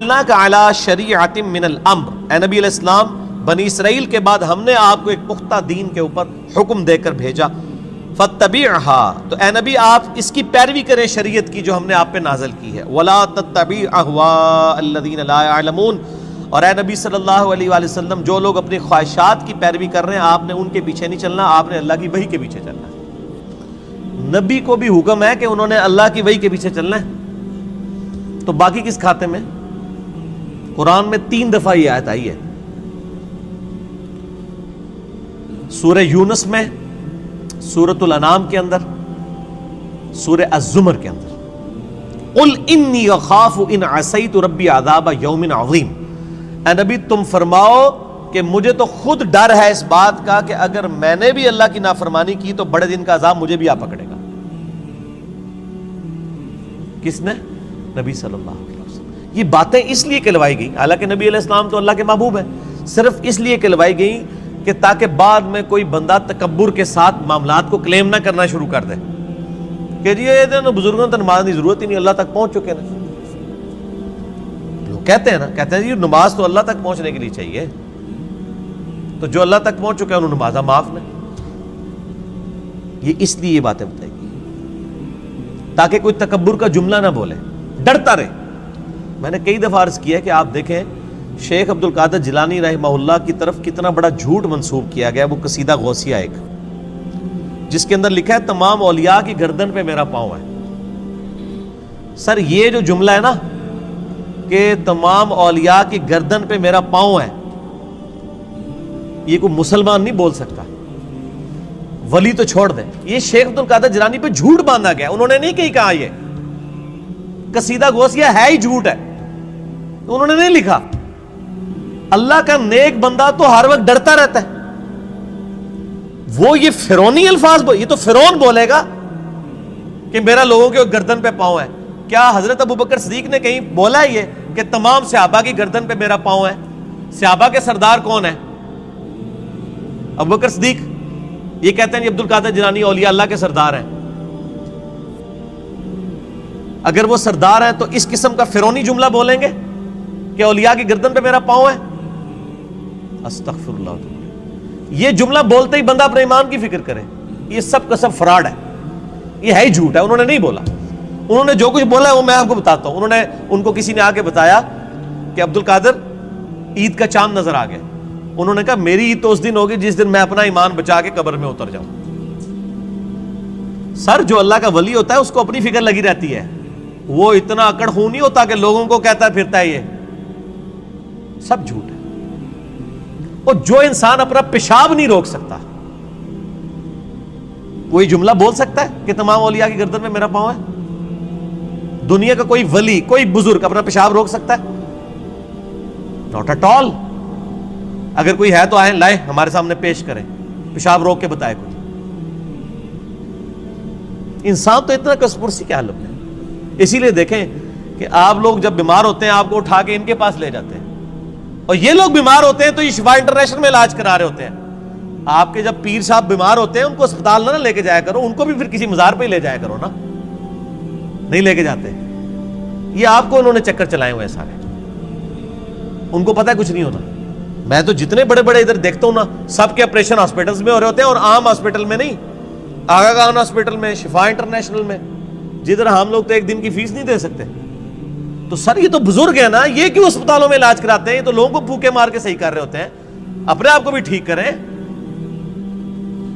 علی شریعۃ من الامر، اے نبی علیہ السلام بنی اسرائیل کے بعد ہم نے آپ کو ایک پختہ دین کے اوپر حکم دے کر بھیجا، فاتبعها، تو اے نبی آپ اس کی پیروی کریں شریعت کی جو ہم نے آپ پہ نازل کی ہے، ولا تتبع اهواء الذین لا يعلمون، اور اے نبی صلی اللہ علیہ وآلہ وسلم جو لوگ اپنی خواہشات کی پیروی کر رہے ہیں آپ نے ان کے پیچھے نہیں چلنا، آپ نے اللہ کی وحی کے پیچھے چلنا ہے۔ نبی کو بھی حکم ہے کہ انہوں نے اللہ کی وحی کے پیچھے چلنا ہے، تو باقی کس کھاتے میں؟ قرآن میں 3 دفعہ یہ آیت آئی ہے، سورہ یونس میں، سورۃ الانعام کے اندر، سورہ الزمر کے اندر۔ قل انی اخاف ان عصیت ربی عذاب یوم عظیم، اے نبی تم فرماؤ کہ مجھے تو خود ڈر ہے اس بات کا کہ اگر میں نے بھی اللہ کی نافرمانی کی تو بڑے دن کا عذاب مجھے بھی آ پکڑے گا۔ کس نے؟ نبی صلی اللہ علیہ وسلم۔ یہ باتیں اس لیے کہلوائی گئی، حالانکہ نبی علیہ السلام تو اللہ کے محبوب ہیں، صرف اس لیے کہلوائی گئی کہ تاکہ بعد میں کوئی بندہ تکبر کے ساتھ معاملات کو کلیم نہ کرنا شروع کر دے کہ جی یہ بزرگوں تو نماز کی ضرورت ہی نہیں، اللہ تک پہنچ چکے نا۔ لوگ کہتے ہیں نا، کہتے ہیں جی نماز تو اللہ تک پہنچنے کے لیے چاہیے، تو جو اللہ تک پہنچ چکے ہیں انہوں نمازہ معاف نہیں۔ یہ اس لیے یہ باتیں بتائی گئی تاکہ کوئی تکبر کا جملہ نہ بولے، ڈرتا رہے۔ میں نے کئی دفعہ عرض کیا کہ آپ دیکھیں شیخ عبد القادر جیلانی رحمہ اللہ کی طرف کتنا بڑا جھوٹ منسوب کیا گیا، وہ قصیدہ غوثیہ ایک، جس کے اندر لکھا ہے تمام اولیاء کی گردن پہ میرا پاؤں ہے۔ سر یہ جو جملہ ہے نا کہ تمام اولیاء کی گردن پہ میرا پاؤں ہے، یہ کوئی مسلمان نہیں بول سکتا، ولی تو چھوڑ دیں، یہ شیخ عبد القادر جیلانی پہ جھوٹ باندھا گیا، انہوں نے نہیں کہیں کہا، یہ قصیدہ غوثیہ ہے ہی جھوٹ ہے، انہوں نے نہیں لکھا۔ اللہ کا نیک بندہ تو ہر وقت ڈرتا رہتا ہے، وہ یہ فرعونی الفاظ یہ تو فرعون بولے گا کہ میرا لوگوں کے گردن پہ پاؤں ہے۔ کیا حضرت ابوبکر صدیق نے کہیں بولا ہے یہ کہ تمام صحابہ کی گردن پہ میرا پاؤں ہے؟ صحابہ کے سردار کون ہے؟ ابوبکر صدیق۔ یہ کہتے ہیں عبد القادر جیلانی اولیاء اللہ کے سردار ہیں۔ اگر وہ سردار ہیں تو اس قسم کا فرعونی جملہ بولیں گے کہ اولیاء کی گردن پہ میرا پاؤں ہے؟ استغفر اللہ۔ یہ جملہ بولتے ہی بندہ اپنے ایمان کی فکر کرے، یہ سب کا سب فراڈ ہے، یہ ہے ہی جھوٹ ہے، انہوں نے نہیں بولا۔ انہوں نے جو کچھ بولا ہے وہ میں آپ کو بتاتا ہوں۔ ان کو کسی نے آ کے بتایا کہ عبد القادر عید کا چاند نظر آ گیا، انہوں نے کہا میری عید تو اس دن ہوگی جس دن میں اپنا ایمان بچا کے قبر میں اتر جاؤں۔ سر جو اللہ کا ولی ہوتا ہے اس کو اپنی فکر لگی رہتی ہے، وہ اتنا اکڑ خون نہیں ہوتا کہ لوگوں کو کہتا پھرتا ہے، یہ سب جھوٹ ہے۔ اور جو انسان اپنا پیشاب نہیں روک سکتا، کوئی جملہ بول سکتا ہے کہ تمام اولیاء کی گردن میں میرا پاؤں ہے؟ دنیا کا کوئی ولی، کوئی بزرگ اپنا پیشاب روک سکتا ہے؟ Not at all. اگر کوئی ہے تو آئیں، لائے ہمارے سامنے پیش کریں، پیشاب روک کے بتائے کوئی۔ انسان تو اتنا کسپرسی کیا حالت ہے۔ اسی لیے دیکھیں کہ آپ لوگ جب بیمار ہوتے ہیں آپ کو اٹھا کے ان کے پاس لے جاتے ہیں، اور یہ لوگ بیمار ہوتے ہیں تو یہ شفا انٹرنیشنل میں علاج کرا رہے ہوتے ہیں۔ آپ کے جب پیر صاحب بیمار ہوتے ہیں ان کو اسپتال نہ لے کے جایا کرو، ان کو بھی پھر کسی مزار پہ ہی لے جایا کرو نا، نہیں لے کے جاتے۔ یہ آپ کو انہوں نے چکر چلائے ہوئے سارے، ان کو پتہ ہے کچھ نہیں ہونا۔ میں تو جتنے بڑے بڑے ادھر دیکھتا ہوں نا، سب کے آپریشن ہاسپٹلس میں ہو رہے ہوتے ہیں، اور عام ہاسپٹل میں نہیں، آغا خان ہاسپٹل میں، شفا انٹرنیشنل میں، جدھر ہم لوگ تو ایک دن کی فیس نہیں دے سکتے۔ تو سر یہ تو بزرگ ہیں نا، یہ کیوں اسپتالوں میں علاج کراتے ہیں؟ یہ تو لوگوں کو پھوکے مار کے صحیح کر رہے ہوتے ہیں، اپنے آپ کو بھی ٹھیک کریں۔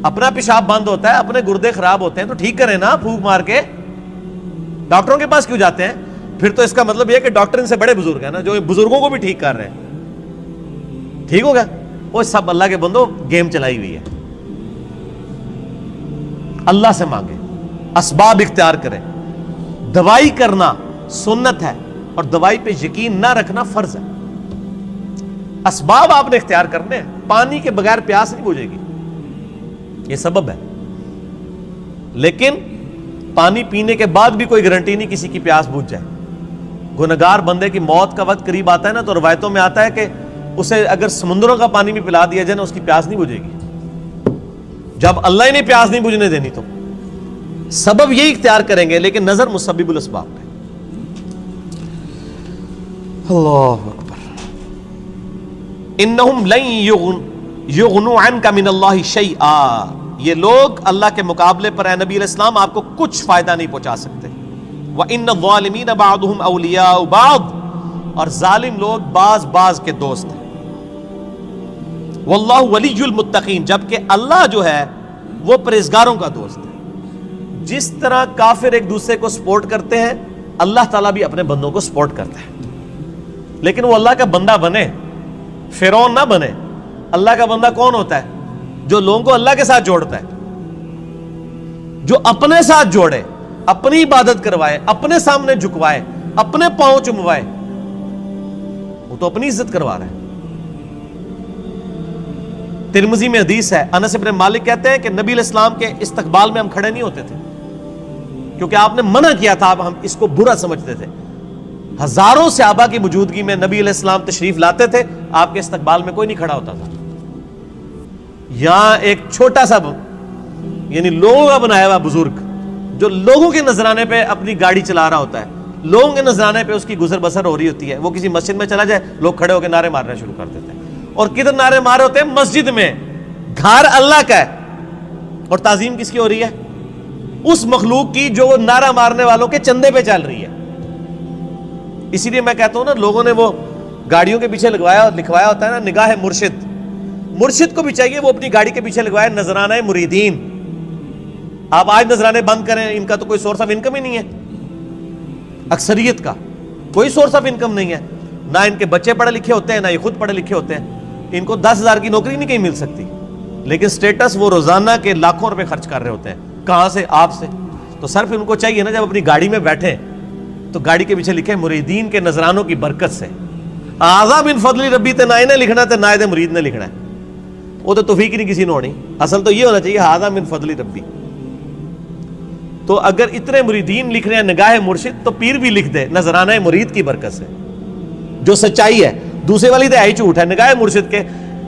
اپنا پیشاب بند ہوتا ہے، اپنے گردے خراب ہوتے ہیں تو ٹھیک کریں نا پھوک مار کے۔ ڈاکٹروں کے پاس کیوں جاتے ہیں؟ پھر تو اس کا مطلب یہ کہ ڈاکٹر ان سے بڑے بزرگ ہیں نا، جو بزرگوں کو بھی ٹھیک کر رہے ہیں۔ ٹھیک ہو گیا؟ وہ سب اللہ کے بندو گیم چلائی ہوئی ہے۔ اللہ سے مانگے، اسباب اختیار کریں۔ دوائی کرنا سنت ہے اور دوائی پہ یقین نہ رکھنا فرض ہے۔ اسباب آپ نے اختیار کرنے ہیں۔ پانی کے بغیر پیاس نہیں بجھے گی، یہ سبب ہے، لیکن پانی پینے کے بعد بھی کوئی گارنٹی نہیں کسی کی پیاس بجھ جائے۔ گنہگار بندے کی موت کا وقت قریب آتا ہے نا، تو روایتوں میں آتا ہے کہ اسے اگر سمندروں کا پانی بھی پلا دیا جائے نا، اس کی پیاس نہیں بجھے گی۔ جب اللہ ہی نے پیاس نہیں بجھنے دینی تو سبب یہی اختیار کریں گے، لیکن نظر مسبب الاسباب پہ۔ اللہ اکبر. انہم لن یغنوا عنک من اللہ شیئا، یہ لوگ اللہ کے مقابلے پر اے نبی علیہ السلام آپ کو کچھ فائدہ نہیں پہنچا سکتے. وَإِنَّ الظَّالِمِينَ بَعْضُهُمْ أَوْلِيَاءُ بَعْضٍ، اور ظالم لوگ بعض کے دوست ہیں. وَاللَّهُ وَلِيُّ الْمُتَّقِينَ، جبکہ اللہ جو ہے وہ پرہیزگاروں کا دوست ہے. جس طرح کافر ایک دوسرے کو سپورٹ کرتے ہیں، اللہ تعالیٰ بھی اپنے بندوں کو سپورٹ کرتا ہے. لیکن وہ اللہ کا بندہ بنے، فرعون نہ بنے. اللہ کا بندہ کون ہوتا ہے؟ جو لوگوں کو اللہ کے ساتھ جوڑتا ہے، جو اپنے ساتھ جوڑے، اپنی عبادت کروائے، اپنے سامنے جھکوائے، اپنے پاؤں چموائے. وہ تو اپنی عزت کروا رہا ہے. ترمذی میں حدیث ہے، انس ابن مالک کہتے ہیں کہ نبی علیہ السلام کے استقبال میں ہم کھڑے نہیں ہوتے تھے، کیونکہ آپ نے منع کیا تھا، اب ہم اس کو برا سمجھتے تھے. ہزاروں صحابہ کی موجودگی میں نبی علیہ السلام تشریف لاتے تھے، آپ کے استقبال میں کوئی نہیں کھڑا ہوتا تھا. یہاں ایک چھوٹا سا یعنی لوگوں کا بنایا ہوا بزرگ جو لوگوں کے نذرانے پہ اپنی گاڑی چلا رہا ہوتا ہے، لوگوں کے نذرانے پہ اس کی گزر بسر ہو رہی ہوتی ہے، وہ کسی مسجد میں چلا جائے، لوگ کھڑے ہو کے نعرے مارنا شروع کر دیتے ہیں. اور کدھر نعرے مارے ہوتے ہیں؟ مسجد میں. گھر اللہ کا ہے اور تعظیم کس کی ہو رہی ہے؟ اس مخلوق کی جو نعرہ مارنے والوں کے چندے پہ چل رہی ہے. اسی لیے میں کہتا ہوں نا، لوگوں نے وہ گاڑیوں کے پیچھے لکھوایا ہوتا ہے نا، نگاہ مرشد. مرشد کو بھی چاہیے وہ اپنی گاڑی کے پیچھے لگوائے نذرانہ مریدین. آپ آج نذرانے بند کریں، ان کا تو کوئی سورس آف انکم ہی نہیں ہے. اکثریت کا کوئی سورس آف انکم نہیں ہے. نہ ان کے بچے پڑھے لکھے ہوتے ہیں، نہ یہ خود پڑھے لکھے ہوتے ہیں. ان کو 10,000 کی نوکری نہیں کہیں مل سکتی، لیکن سٹیٹس وہ روزانہ کے لاکھوں روپے خرچ کر رہے ہوتے ہیں. کہاں سے؟ آپ سے. تو صرف ان کو چاہیے نا، جب اپنی گاڑی میں بیٹھے تو گاڑی کے پیچھے لکھے مریدین کے نذرانوں کی برکت سے. آزا من فضل ربی تے نہ نے لکھنا تے نہ دے مرید نے لکھنا ہے. وہ تو توفیق نہیں کسی نے ہونی. اصل تو یہ ہونا چاہیے آزا من فضل ربی. تو اگر اتنے مریدین لکھ رہے ہیں نگاہ مرشد، تو پیر بھی لکھ دے نذرانہ مرید کی برکت سے، جو سچائی ہے. دوسرے والی تو ہے ہی جھوٹ ہے. نگاہ مرشد کے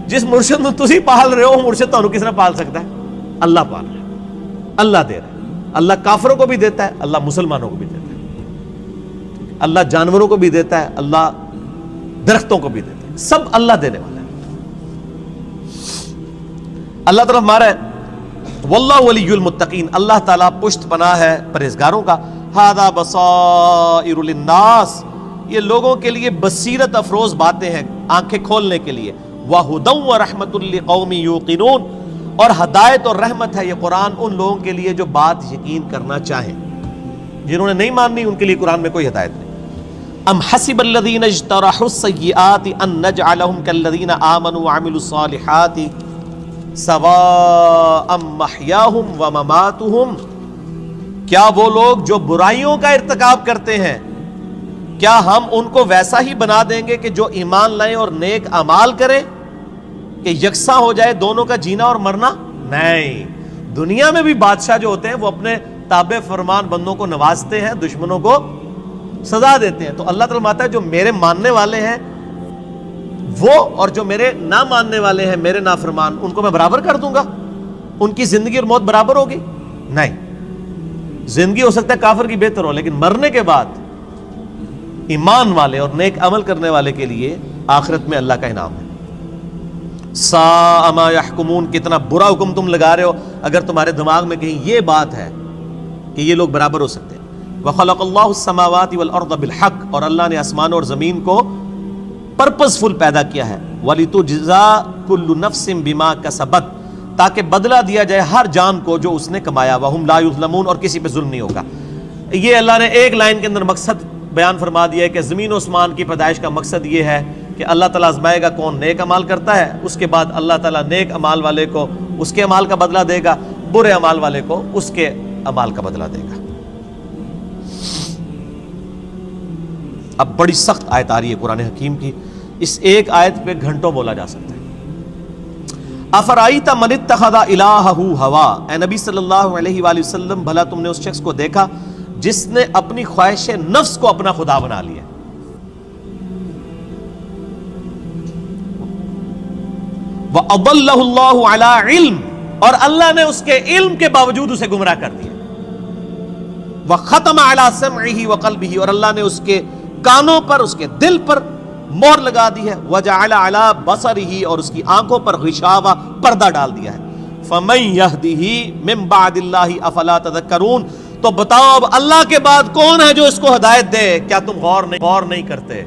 جس مرشد میں تسی پال رہے ہو، مرشد تو کس نے پال سکتا ہے؟ اللہ پال رہا ہے، اللہ دے رہا ہے. اللہ کافروں کو بھی دیتا ہے، اللہ مسلمانوں کو بھی دیتا ہے. اللہ جانوروں کو بھی دیتا ہے، اللہ درختوں کو بھی دیتا ہے. سب اللہ دینے والا ہے. اللہ طرف مارا ہے واللہ ولی المتقین، اللہ تعالیٰ پشت پناہ ہے پرہیزگاروں کا. ھذا بصائر للناس، یہ لوگوں کے لیے بصیرت افروز باتیں ہیں، آنکھیں کھولنے کے لیے. وَھُدًى وَرَحْمَةٌ لِّقَوْمٍ يُوقِنُونَ، اور ہدایت اور رحمت ہے یہ قرآن ان لوگوں کے لیے جو بات یقین کرنا چاہیں. جنہوں نے نہیں ماننی ان کے لیے قرآن میں کوئی ہدایت نہیں. ام حسب الذین اجترحوا السیئات ان نجعلهم كالذین آمنوا وعملوا الصالحات سواء محیاہم ومماتہم، کیا وہ لوگ جو برائیوں کا ارتکاب کرتے ہیں، کیا ہم ان کو ویسا ہی بنا دیں گے کہ جو ایمان لائیں اور نیک اعمال کریں، کہ یکساں ہو جائے دونوں کا جینا اور مرنا؟ نہیں. دنیا میں بھی بادشاہ جو ہوتے ہیں وہ اپنے تابع فرمان بندوں کو نوازتے ہیں، دشمنوں کو سزا دیتے ہیں. تو اللہ تعالیٰ ماتا ہے جو میرے ماننے والے ہیں وہ اور جو میرے نہ ماننے والے ہیں، میرے نافرمان، ان کو میں برابر کر دوں گا؟ ان کی زندگی اور موت برابر ہوگی؟ نہیں. زندگی ہو سکتا ہے کافر کی بہتر ہو، لیکن مرنے کے بعد ایمان والے اور نیک عمل کرنے والے کے لیے آخرت میں اللہ کا انعام ہے. ساء ما یحکمون، کتنا برا حکم تم لگا رہے ہو اگر تمہارے دماغ میں کہیں یہ بات ہے کہ یہ لوگ برابر ہو سکتے ہیں. وَخَلَقَ اللَّهُ السَّمَاوَاتِ وَالْأَرْضَ بِالْحَقِّ، اور اللہ نے آسمان اور زمین کو پرپز فل پیدا کیا ہے. وَلِتُجْزَىٰ كُلُّ نَفْسٍ بِمَا كَسَبَتْ، تاکہ بدلہ دیا جائے ہر جان کو جو اس نے کمایا. وَهُمْ لَا يُظْلَمُونَ، اور کسی پہ ظلم نہیں ہوگا. یہ اللہ نے ایک لائن کے اندر مقصد بیان فرما دیا ہے کہ زمین و آسمان کی پیدائش کا مقصد یہ ہے کہ اللہ تعالیٰ آزمائے گا کون نیک عمال کرتا ہے، اس کے بعد اللہ تعالیٰ نیک عمال والے کو اس کے عمال کا بدلہ دے گا، برے عمال والے کو اس کے عمال کا بدلہ دے گا. اب بڑی سخت آیت آ رہی ہے قرآن حکیم کی، اس ایک آیت پہ گھنٹوں بولا جا سکتا ہے. افرائیت من اتخذ الہہ ہوا، اے نبی صلی اللہ علیہ وآلہ وسلم بھلا تم نے اس شخص کو دیکھا جس نے اپنی خواہش نفس کو اپنا خدا بنا لیا. وَأَضَلَّهُ اللَّهُ عَلَىٰ عِلْمٍ، اور اللہ نے اس کے علم کے باوجود اسے گمراہ کر دیا. وَخَتَمَ عَلَىٰ سَمْعِهِ وَقَلْبِهِ، اور اللہ نے اس کے کانوں پر اس کے دل پر مہر لگا دی ہے، وجعل علی بصرہ اور اس کی آنکھوں پر غشاوہ پردہ ڈال دیا ہے۔ فمن یہدہ من بعد اللہ افلا تذکرون، تو بتاؤ اب اللہ کے بعد کون ہے جو اس کو ہدایت دے؟ کیا تم غور نہیں کرتے؟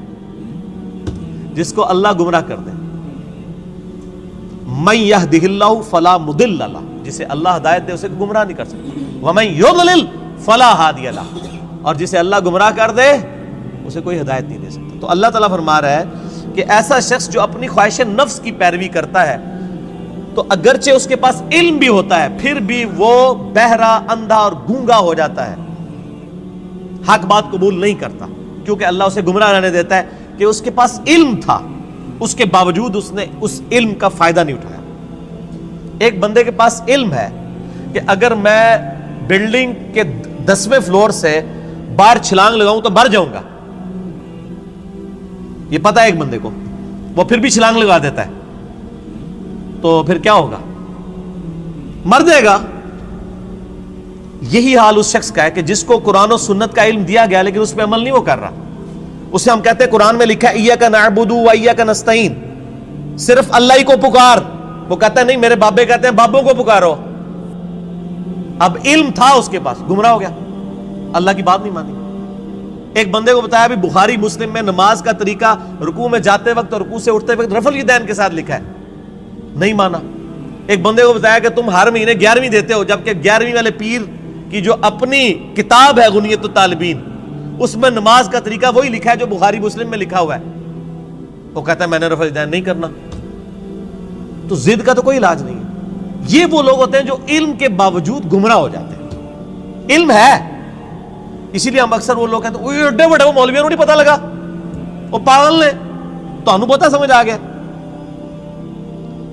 جس کو اللہ گمراہ کر دے، من یہدہ اللہ فلا مضل لہ، جسے اللہ ہدایت دے اسے گمراہ نہیں کر سکتا، ومن یضلل فلا ہادی لہ، اور جسے اللہ گمراہ کر دے اسے کوئی ہدایت نہیں دے سکتا۔ تو اللہ تعالیٰ فرما رہا ہے کہ ایسا شخص جو اپنی خواہش نفس کی پیروی کرتا ہے، تو اگرچہ اس کے پاس علم بھی ہوتا ہے پھر بھی وہ بہرا، اندھا اور گونگا ہو جاتا ہے، حق بات قبول نہیں کرتا، کیونکہ اللہ اسے گمراہ رہنے دیتا ہے کہ اس کے پاس علم تھا، اس کے باوجود اس نے اس علم کا فائدہ نہیں اٹھایا۔ ایک بندے کے پاس علم ہے کہ اگر میں بلڈنگ کے 10ویں فلور سے باہر چھلانگ لگاؤں تو مر جاؤں گا، یہ پتا ہے ایک بندے کو، وہ پھر بھی چھلانگ لگا دیتا ہے، تو پھر کیا ہوگا؟ مر جائے گا۔ یہی حال اس شخص کا ہے کہ جس کو قرآن و سنت کا علم دیا گیا لیکن اس پہ عمل نہیں وہ کر رہا، اسے ہم کہتے ہیں قرآن میں لکھا ہے ایاک نعبد و ایاک نستعین، صرف اللہ ہی کو پکار، وہ کہتا ہے نہیں میرے بابے کہتے ہیں بابوں کو پکارو۔ اب علم تھا اس کے پاس، گمراہ ہو گیا، اللہ کی بات نہیں مانی۔ ایک بندے کو بتایا بھی بخاری مسلم میں نماز کا طریقہ رکوع میں جاتے وقت اور رکوع سے اٹھتے وقت رفع الیدین کے ساتھ لکھا ہے، نہیں مانا۔ ایک بندے کو بتایا کہ تم ہر مہینے 11ویں دیتے ہو، جبکہ 11ویں والے پیر کی جو اپنی کتاب ہے غنیت الطالبین اس میں نماز کا طریقہ وہی لکھا ہے جو بخاری مسلم میں لکھا ہوا ہے، وہ کہتا ہے میں نے رفع الیدین نہیں کرنا۔ تو ضد کا تو کوئی علاج نہیں ہے۔ یہ وہ لوگ ہوتے ہیں جو علم کے باوجود گمراہ ہو جاتے ہیں۔ علم ہے، اسی لیے ہم اکثر وہ لوگ کہتے ہیں ایڈے بڑے وہ مولویوں کو نہیں پتا لگا، وہ پاگل نے، تو انہوں پتا سمجھ آ گیا۔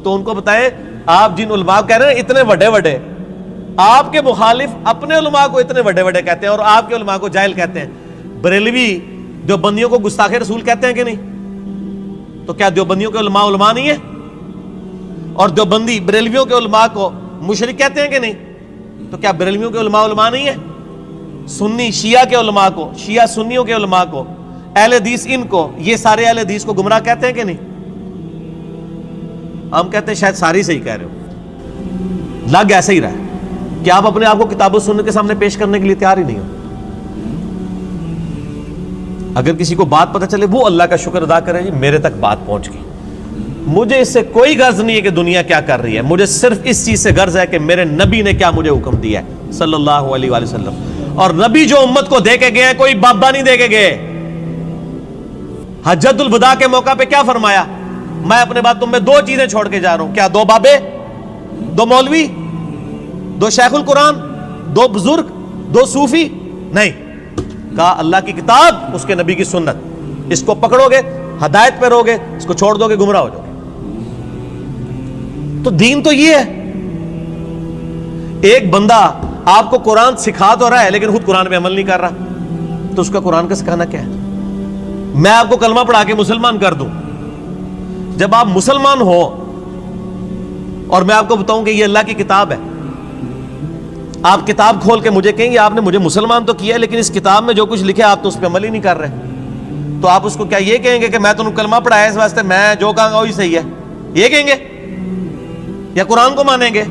تو ان کو بتائے آپ جن علماء کہہ رہے ہیں اتنے بڑے بڑے، آپ کے مخالف اپنے علماء کو اتنے بڑے بڑے کہتے ہیں اور آپ کے علماء کو جاہل کہتے ہیں۔ بریلوی دیوبندیوں کو گستاخ رسول کہتے ہیں کہ نہیں؟ تو کیا دیوبندیوں کے علماء علماء نہیں ہیں؟ اور دیوبندی بریلویوں کے علماء کو مشرک کہتے ہیں کہ نہیں؟ تو کیا بریلویوں کے علماء علماء نہیں ہیں؟ سنی شیعہ کے علماء کو، شیعہ سنیوں کے علماء کو، اہل حدیث ان کو، یہ سارے اہل حدیث کو گمراہ کہتے ہیں کہ نہیں؟ ہم کہتے ہیں شاید ساری صحیح کہہ رہے ہو، لگ ایسا ہی رہا ہے کہ آپ اپنے آپ کو کتاب و سنت کے سامنے پیش کرنے کے لیے تیار ہی نہیں ہو۔ اگر کسی کو بات پتہ چلے وہ اللہ کا شکر ادا کرے، جی میرے تک بات پہنچ گئی، مجھے اس سے کوئی غرض نہیں ہے کہ دنیا کیا کر رہی ہے، مجھے صرف اس چیز سے غرض ہے کہ میرے نبی نے کیا مجھے حکم دیا ہے صلی اللہ علیہ وآلہ وسلم۔ اور نبی جو امت کو دے کے گئے ہیں کوئی بابا نہیں دے کے گئے۔ حجۃ الوداع کے موقع پہ کیا فرمایا؟ میں اپنے بعد تم میں 2 چیزیں چھوڑ کے جا رہا ہوں، کیا 2 بابے، 2 مولوی، 2 شیخ القرآن، 2 بزرگ، 2 صوفی؟ نہیں، کہا اللہ کی کتاب، اس کے نبی کی سنت، اس کو پکڑو گے ہدایت پہ رہو گے، اس کو چھوڑ دو گے گمراہ ہو جاؤ گے۔ تو دین تو یہ ہے۔ ایک بندہ آپ کو قرآن سکھا تو رہا ہے لیکن خود قرآن پہ عمل نہیں کر رہا، تو اس کا قرآن کا سکھانا کیا ہے؟ میں آپ کو کلمہ پڑھا کے مسلمان کر دوں، جب آپ مسلمان ہو اور میں آپ کو بتاؤں کہ یہ اللہ کی کتاب ہے، آپ کتاب کھول کے مجھے کہیں گے آپ نے مجھے مسلمان تو کیا ہے لیکن اس کتاب میں جو کچھ لکھا آپ تو اس پہ عمل ہی نہیں کر رہے، تو آپ اس کو کیا یہ کہیں گے کہ میں تو کلمہ پڑھایا اس واسطے میں جو کہوں گا وہی صحیح ہے، یہ کہیں گے یا قرآن کو مانیں گے؟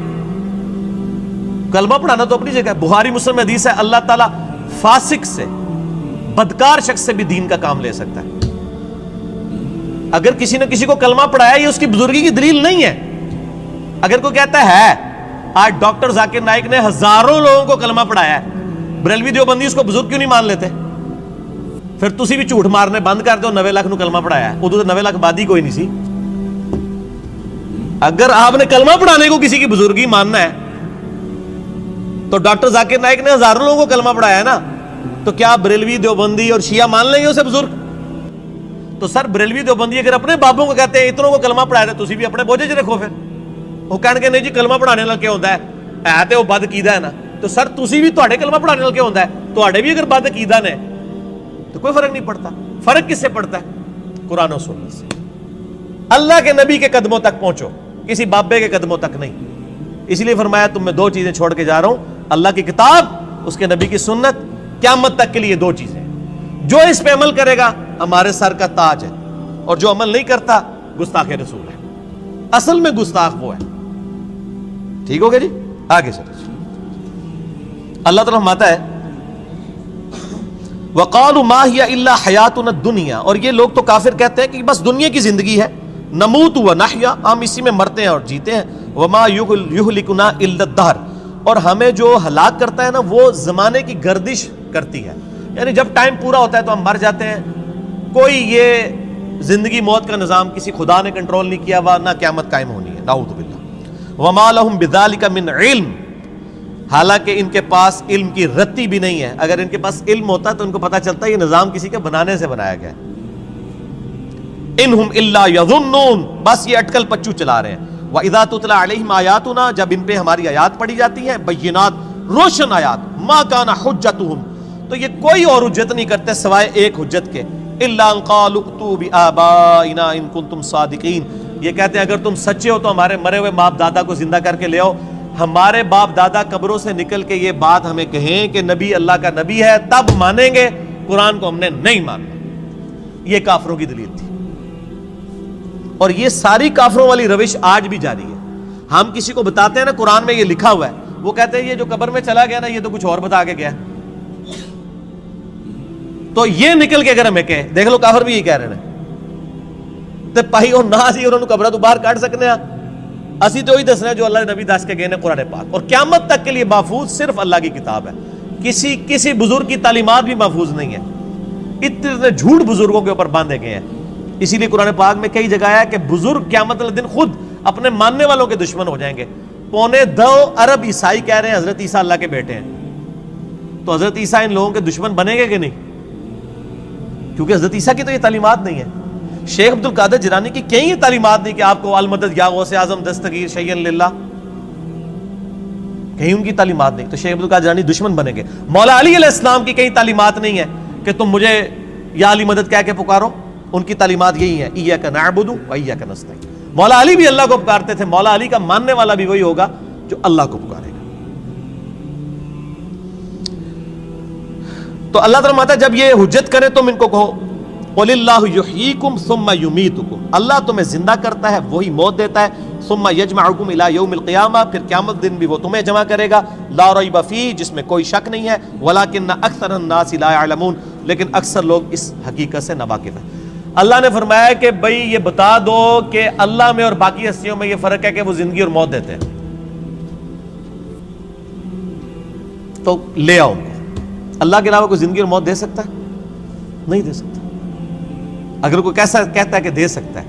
کلمہ پڑھانا تو اپنی جگہ ہے، بخاری مسلم حدیث ہے اللہ تعالیٰ فاسق سے، بدکار شخص سے بھی دین کا کام لے سکتا ہے۔ اگر کسی نے کسی کو کلمہ پڑھایا یہ اس کی بزرگی کی دلیل نہیں ہے۔ اگر کوئی کہتا ہے آج ڈاکٹر ذاکر نائک نے ہزاروں لوگوں کو کلمہ پڑھایا ہے، بریلوی دیوبندی اس کو بزرگ کیوں نہیں مان لیتے؟ پھر تسی بھی جھوٹ مارنے بند کر دو، 90 لاکھ نو کلمہ پڑھایا ہے، ادھر تو 90 لاکھ آبادی کوئی نہیں سی۔ اگر آپ نے کلمہ پڑھانے کو کسی کی بزرگی ماننا ہے تو ڈاکٹر ذاکر نائک نے ہزاروں لوگوں کو کلمہ پڑھایا ہے نا، تو کیا بریلوی دیوبندی اور شیعہ مان لیں گے اسے بزرگ؟ تو سر بریلوی دیوبندی اگر اپنے بابوں کو کہتے ہیں اتنوں کو کلمہ پڑھایا تھے، تسی بھی اپنے بوجھے چ رکھو، پھر وہ کہنے کے نہیں جی کلمہ پڑھانے نال کیا ہوتا ہے تے وہ بد عقیدہ ہے نا، تو سر تسی بھی تواڈے کلمہ پڑھانے نال کیا ہوتا ہے؟ تواڈے بھی اگر بد عقیدہ نے تو کوئی فرق نہیں پڑتا۔ فرق کس سے پڑتا ہے؟ قرآن و سنت سے۔ اللہ کے نبی کے قدموں تک پہنچو، کسی بابے کے قدموں تک نہیں۔ اس لیے فرمایا تم میں 2 چیزیں چھوڑ کے جا رہا ہوں، اللہ کی کتاب، اس کے نبی کی سنت، قیامت تک کے لیے 2 چیزیں۔ جو اس پہ عمل کرے گا ہمارے سر کا تاج ہے، اور جو عمل نہیں کرتا گستاخ رسول ہے. اصل میں گستاخ وہ ہے. ٹھیک ہو گیا جی؟ آگے چلیں. اللہ تعالیٰ فرماتا ہے وَقَالُوا مَا هِيَ إِلَّا حَيَاتُنَا الدُّنْيَا، اور یہ لوگ تو کافر کہتے ہیں کہ بس دنیا کی زندگی ہے، نموت وَنَحْيَا، ہم اسی میں مرتے ہیں اور جیتے ہیں، وَمَا يُهْلِكُنَا إِلَّا الدَّهْرُ، اور ہمیں جو ہلاک کرتا ہے نا وہ زمانے کی گردش کرتی ہے، یعنی جب ٹائم پورا ہوتا ہے تو ہم مر جاتے ہیں. کوئی یہ زندگی موت کا نظام کسی خدا نے کنٹرول نہیں کیا ہوا، نہ قیامت قائم ہونی ہے، نعوذ باللہ. وَمَا لَهُمْ بِذَلِكَ مِنْ عِلْمٍ، حالانکہ ان کے پاس علم کی رتی بھی نہیں ہے. اگر ان کے پاس علم ہوتا تو ان کو پتا چلتا ہے یہ نظام کسی کے بنانے سے بنایا گیا ہے. اِنْهُمْ إِلَّا يَظُنُّونَ، بس یہ اٹکل پچو چلا رہے ہیں. وَإِذَا تُتْلَى عَلَيْهِمْ آيَاتُنَا، جب ان پہ ہماری آیات پڑھی جاتی ہیں، بینات، روشن آیات، مَا كَانَ حُجَّتُهُمْ، تو یہ کوئی اور حجت نہیں کرتے سوائے ایک حجت کے، إِلَّا أَنْ قَالُوا ائْتُوا بِآبَائِنَا إِن كُنتُمْ صَادِقِينَ، یہ کہتے ہیں اگر تم سچے ہو تو ہمارے مرے ہوئے باپ دادا کو زندہ کر کے لے آؤ. ہمارے باپ دادا قبروں سے نکل کے یہ بات ہمیں کہیں کہ نبی اللہ کا نبی ہے تب مانیں گے، قرآن کو ہم نے نہیں ماننا. یہ کافروں کی دلیل تھی، اور یہ ساری کافروں والی روش آج بھی جاری ہے. ہم کسی کو بتاتے ہیں نا قرآن میں یہ لکھا ہوا ہے، وہ کہتے ہیں یہ جو قبر میں چلا گیا نا یہ تو کچھ اور بتا کے گیا. تو یہ نکل کے اگر ہمیں کہے، دیکھ لو کافر بھی یہی کہہ رہے ہیں تے پائی اور نہ سی انہوں نے قبرہ تو باہر کاٹ سکنے ہیں، اسی تو وہی دسنا ہے جو اللہ نبی دس کے گئے نے قرآن پاک، اور قیامت تک کے لیے محفوظ صرف اللہ کی کتاب ہے. کسی بزرگ کی تعلیمات بھی محفوظ نہیں ہے. اتنے جھوٹ بزرگوں کے اوپر باندھے گئے ہیں. اسی لیے قرآن پاک میں کئی جگہ ہے کہ بزرگ قیامت والے دن خود اپنے ماننے والوں کے دشمن ہو جائیں گے. 2.25 ارب عیسائی کہہ رہے ہیں حضرت عیسیٰ اللہ کے بیٹے ہیں، تو حضرت عیسیٰ ان لوگوں کے دشمن بنیں گے کہ نہیں؟ کیونکہ حضرت عیسیٰ کی تو یہ تعلیمات نہیں ہے. شیخ عبد القادر جیلانی کی کہیں یہ تعلیمات نہیں کہ آپ کو المدد یا غوث اعظم دستگیر شیئن للہ، کہیں ان کی تعلیمات نہیں. تو شیخ عبد القادر جیلانی دشمن بنیں گے. مولا علی علیہ السلام کی کہیں تعلیمات نہیں ہے کہ تم مجھے یا علی مدد کہہ کے پکارو. ان کی تعلیمات یہی ہے ایاک نعبد و ایاک نستعین. مولا علی بھی اللہ کو پکارتے تھے. مولا علی کا ماننے والا بھی وہی ہوگا جو اللہ کو پکارے گا. تو اللہ تعالیٰ فرماتا ہے جب یہ حجت کرے تم ان کو کہو قُلِ اللَّهُ يُحْيِيكُمْ ثُمَّ يُمِيتُكُمْ، اللہ تمہیں زندہ کرتا ہے وہی موت دیتا ہے. ثُمَّ يَجْمَعُكُمْ إِلَى يَوْمِ الْقِيَامَةِ، پھر قیامت دن بھی وہ تمہیں جمع کرے گا. لَا رَيْبَ فِيهِ، جس میں کوئی شک نہیں ہے. وَلَكِنَّ أَكْثَرَ النَّاسِ لَا يَعْلَمُونَ، لیکن اکثر لوگ اس حقیقت سے ناواقف ہیں. اللہ نے فرمایا کہ بھئی یہ بتا دو کہ اللہ میں اور باقی ہستیوں میں یہ فرق ہے کہ وہ زندگی اور موت دیتے ہیں، تو لے آؤ ان کو. اللہ کے علاوہ کوئی زندگی اور موت دے سکتا ہے؟ نہیں دے سکتا. اگر کوئی کیسا کہتا ہے کہ دے سکتا ہے،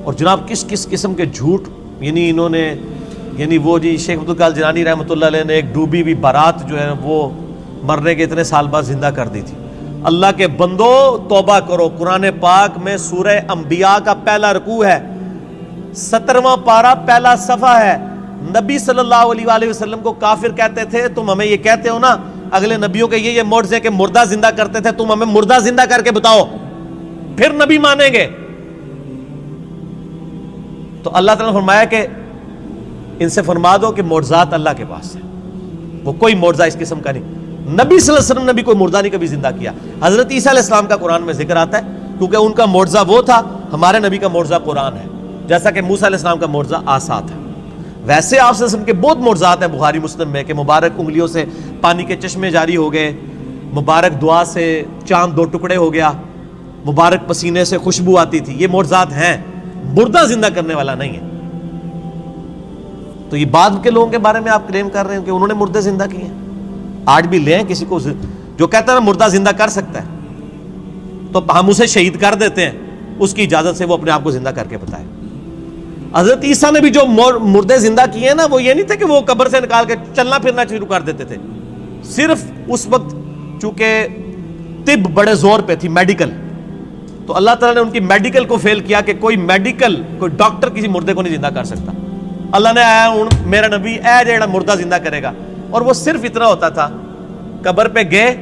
اور جناب کس کس قسم کے جھوٹ، یعنی انہوں نے وہ جی شیخ عبد القادر جیلانی رحمۃ اللہ علیہ نے ایک ڈوبی ہوئی بارات جو ہے وہ مرنے کے اتنے سال بعد زندہ کر دی تھی. اللہ کے بندو توبہ کرو. قرآن پاک میں سورہ انبیاء کا پہلا رکوع ہے، 17واں پارہ پہلا صفحہ ہے. نبی صلی اللہ علیہ وآلہ وسلم کو کافر کہتے تھے تم ہمیں یہ کہتے ہو نا اگلے نبیوں کے یہ معجزے کہ مردہ زندہ کرتے تھے، تم ہمیں مردہ زندہ کر کے بتاؤ پھر نبی مانیں گے. تو اللہ تعالیٰ نے فرمایا کہ ان سے فرما دو کہ معجزات اللہ کے پاس ہے، وہ کوئی معجزہ اس قسم کا نہیں. نبی صلی اللہ علیہ وسلم نے بھی کوئی مردہ نہیں کبھی زندہ کیا. حضرت عیسیٰ علیہ السلام کا قرآن میں ذکر آتا ہے کیونکہ ان کا معجزہ وہ تھا. ہمارے نبی کا معجزہ قرآن ہے، جیسا کہ موسیٰ علیہ السلام کا معجزہ عصا تھا. ویسے آپ صلی اللہ علیہ وسلم کے بہت معجزات ہیں بخاری مسلم میں کہ مبارک انگلیوں سے پانی کے چشمے جاری ہو گئے، مبارک دعا سے چاند 2 ٹکڑے ہو گیا، مبارک پسینے سے خوشبو آتی تھی. یہ معجزات ہیں، مردہ زندہ کرنے والا نہیں ہے. تو یہ بعد کے لوگوں کے بارے میں آپ کلیم کر رہے ہیں کہ انہوں نے مردے زندہ کیے ہیں. آج بھی لیں کسی کو جو کہتا ہے نا مردہ زندہ کر سکتا ہے تو ہم اسے شہید کر دیتے ہیں، اس کی اجازت سے وہ اپنے آپ کو زندہ کر کے بتائے. حضرت عیسیٰ نے بھی جو مردے زندہ کیے ہیں نا وہ یہ نہیں تھے کہ وہ قبر سے نکال کے چلنا پھرنا شروع کر دیتے تھے. صرف اس وقت چونکہ طب بڑے زور پہ تھی، میڈیکل، تو اللہ تعالیٰ نے ان کی میڈیکل کو فیل کیا کہ کوئی ڈاکٹر کسی مردے کو نہیں زندہ کر سکتا. اللہ نے آیا میرا نبی اے جیڑا مردہ زندہ کرے گا. اور وہ صرف اتنا ہوتا تھا، قبر پہ گئے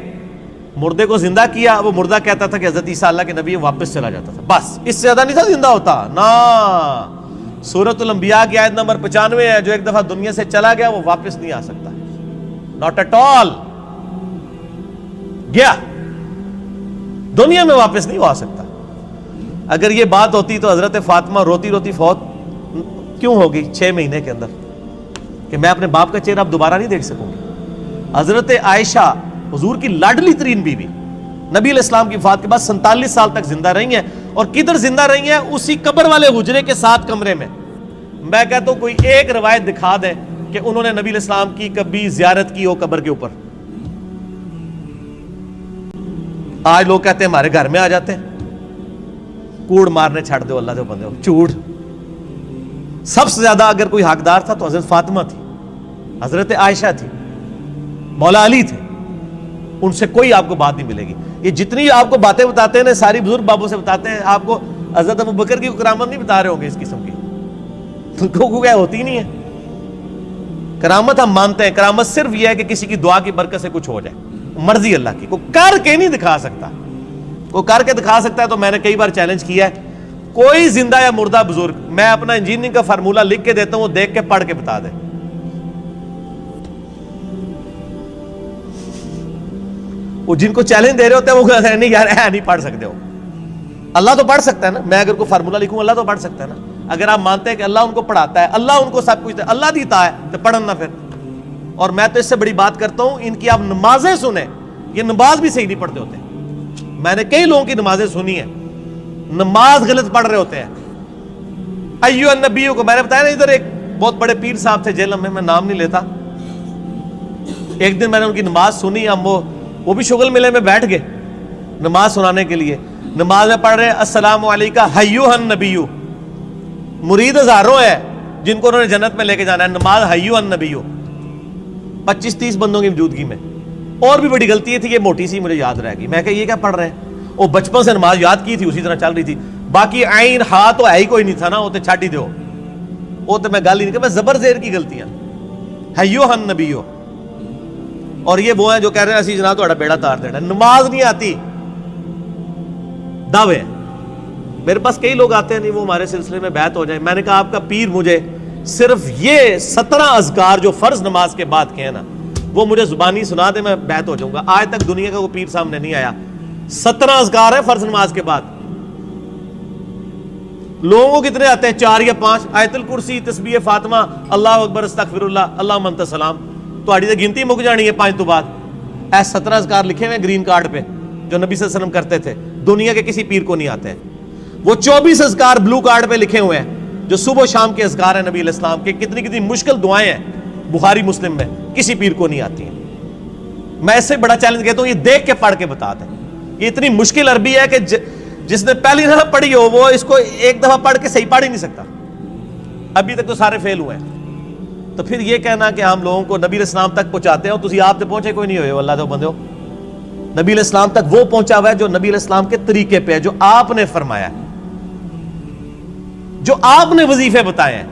مردے کو زندہ کیا، وہ مردہ کہتا تھا کہ حضرت عیسیٰ اللہ کے نبی، واپس چلا جاتا تھا. بس اس سے زیادہ نہیں تھا زندہ ہوتا نا. سورۃ الانبیاء کی آیت نمبر 95 ہے، جو ایک دفعہ دنیا سے چلا گیا وہ واپس نہیں آ سکتا. Not at all. گیا دنیا میں واپس نہیں ہو سکتا. اگر یہ بات ہوتی تو حضرت فاطمہ روتی روتی فوت کیوں ہوگی 6 مہینے کے اندر کہ میں اپنے باپ کا چہرہ اب دوبارہ نہیں دیکھ سکوں گی. حضرت عائشہ حضور کی لاڈلی ترین بیوی نبی علیہ السلام کی وفات کے بعد 47 سال تک زندہ رہی ہیں, اور کدھر زندہ رہی ہیں؟ اسی قبر والے حجرے کے 7 کمرے میں. میں کہتا ہوں کوئی ایک روایت دکھا دیں کہ انہوں نے نبی علیہ السلام کی کبھی زیارت کی ہو قبر کے اوپر. آج لوگ کہتے ہیں ہمارے گھر میں آ جاتے ہیں, کوڑ مارنے چھڑ دو اللہ کے بندے ہو, چوڑ. سب سے زیادہ اگر کوئی حقدار تھا تو حضرت فاطمہ تھی, حضرت عائشہ تھی, مولا علی تھے. ان سے کوئی آپ کو بات نہیں ملے گی. یہ جتنی آپ کو باتیں بتاتے ہیں ساری بزرگ بابوں سے بتاتے ہیں, آپ کو حضرت ابوبکر کی کرامت نہیں بتا رہے ہوں گے اس قسم کی, کیا ہوتی نہیں ہے. کرامت ہم مانتے ہیں, کرامت صرف یہ ہے کہ کسی کی دعا کی برکت سے کچھ ہو جائے, مرضی اللہ کی. کوئی کر کے نہیں دکھا سکتا, کوئی کر کے دکھا سکتا ہے تو میں نے کئی بار چیلنج کیا ہے, کوئی زندہ یا مردہ بزرگ, میں اپنا انجینئرنگ کا فارمولہ لکھ کے دیتا ہوں, وہ دیکھ کے پڑھ کے بتا دے. وہ جن کو چیلنج دے رہے ہوتے ہیں وہ کہتے ہیں نہیں یار نہیں پڑھ سکتے ہو. اللہ تو پڑھ سکتا ہے نا, میں اگر کوئی فارمولہ لکھوں اللہ تو پڑھ سکتا ہے نا. اگر آپ مانتے ہیں کہ اللہ ان کو پڑھاتا ہے, اللہ ان کو سب کچھ اللہ دیتا ہے, تو پڑھن نہ پھر. اور میں تو اس سے بڑی بات کرتا ہوں, ان کی آپ نمازیں سنیں, یہ نماز بھی صحیح نہیں پڑھتے ہوتے. میں نے کئی لوگوں کی نمازیں سنی ہیں, نماز غلط پڑھ رہے ہوتے ہیں. ایو النبیوں کو میں نے بتایا نا, ادھر ایک بہت بڑے پیر صاحب تھے جیلم میں نام نہیں لیتا. ایک دن میں نے ان کی نماز سنی, ہم وہ بھی شغل ملے میں بیٹھ گئے نماز سنانے کے لیے. نماز میں پڑھ رہے ہیں السلام علیکہ ایھا النبی, مرید ہزاروں ہے جن کو انہوں نے جنت میں لے کے جانا ہے. نماز ایھا النبی 25-30 بندوں کی موجودگی میں. اور بھی بڑی غلطی تھی, یہ موٹی سی مجھے یاد رہ گئی. میں کہ یہ کیا پڑھ رہے ہیں, وہ بچپن سے نماز یاد کی تھی اسی طرح چل رہی تھی. باقی عین ہا تو ہے ہی کوئی نہیں تھا نا, وہ تو چھاٹ ہی دو, وہ تو میں گل ہی نہیں کہ میں زبر زیر کی غلطیاں. ایھا النبی, اور یہ وہ ہیں جو کہہ رہے ہیں اسی جناب تھوڑا بیڑا تار دینا. نماز نہیں آتی, دعوے ہیں. میرے پاس کئی لوگ آتے ہیں نہیں وہ ہمارے سلسلے میں بیعت ہو جائیں. میں نے کہا آپ کا پیر مجھے صرف یہ 17 اذکار جو فرض نماز کے بعد کے ہیں نا, وہ مجھے زبانی سنا دے, میں بیعت ہو جاؤں گا. آج تک دنیا کا کوئی پیر سامنے نہیں آیا. 17 اذکار ہیں فرض نماز کے بعد. لوگوں کو کتنے آتے ہیں, 4 یا 5. آیت الکرسی, تسبیح فاطمہ, اللہ اکبر, استغفر اللہ, اللہ انت السلام. تو آڑی گنتی مک جانی ہے 5 تو بعد. ایسے 17 اذکار لکھے ہوئے گرین کارڈ پہ جو نبی صلی اللہ علیہ وسلم کرتے تھے, دنیا کے کسی پیر کو نہیں آتے ہیں. وہ 24 اذکار بلو کارڈ پہ لکھے ہوئے ہیں جو صبح و شام کے اذکار ہیں نبی علیہ السلام کے. کتنی کتنی مشکل دعائیں ہیں بخاری مسلم میں, کسی پیر کو نہیں آتی ہیں. میں اس سے بڑا چیلنج کہتا ہوں, یہ دیکھ کے پڑھ کے بتا دیں. یہ اتنی مشکل عربی ہے کہ جس نے پہلی دفعہ پڑھی ہو وہ اس کو ایک دفعہ پڑھ کے صحیح پڑھ ہی نہیں سکتا. ابھی تک تو سارے فیل ہوئے ہیں. تو پھر یہ کہنا کہ ہم لوگوں کو نبی علیہ السلام تک پہنچاتے ہیں, تو آپ تک پہنچے کوئی نہیں ہوئے اللہ تو بندے ہو. نبی علیہ السلام تک وہ پہنچا ہوا ہے جو نبی علیہ السلام کے طریقے پہ ہے, جو آپ نے فرمایا ہے, جو آپ نے وظیفے بتائے ہیں.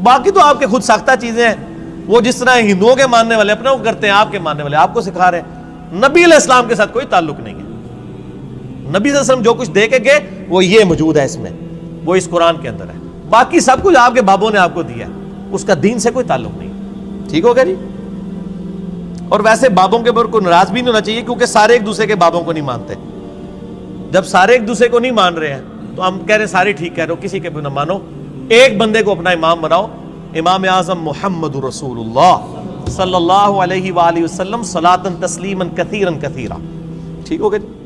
باقی تو آپ کے خود ساختہ چیزیں ہیں, وہ جس طرح ہندوؤں کے ماننے والے اپنا وہ کرتے ہیں, آپ کے ماننے والے آپ کو سکھا رہے ہیں. نبی علیہ السلام کے ساتھ کوئی تعلق نہیں ہے. نبی صلی اللہ علیہ وسلم جو کچھ دے کے گئے وہ یہ موجود ہے اس میں, وہ اس قرآن کے اندر ہے. باقی سب کچھ آپ کے بابوں نے آپ کو دیا ہے, اس کا دین سے کوئی تعلق نہیں. ٹھیک ہو گیا جی. اور ویسے بابوں کے اوپر کوئی ناراض بھی نہیں ہونا چاہیے, کیونکہ سارے ایک دوسرے کے بابوں کو نہیں مانتے. جب سارے ایک دوسرے کو نہیں مان رہے ہیں تو ہم کہہ رہے ہیں سارے ٹھیک کہہ رہے ہو, کسی کے بھی نہ مانو, ایک بندے کو اپنا امام بناؤ. امام اعظم محمد رسول اللہ صلی اللہ علیہ وآلہ وسلم صلاۃ تسلیما کثیرا کثیرا. ٹھیک ہو گیا جی.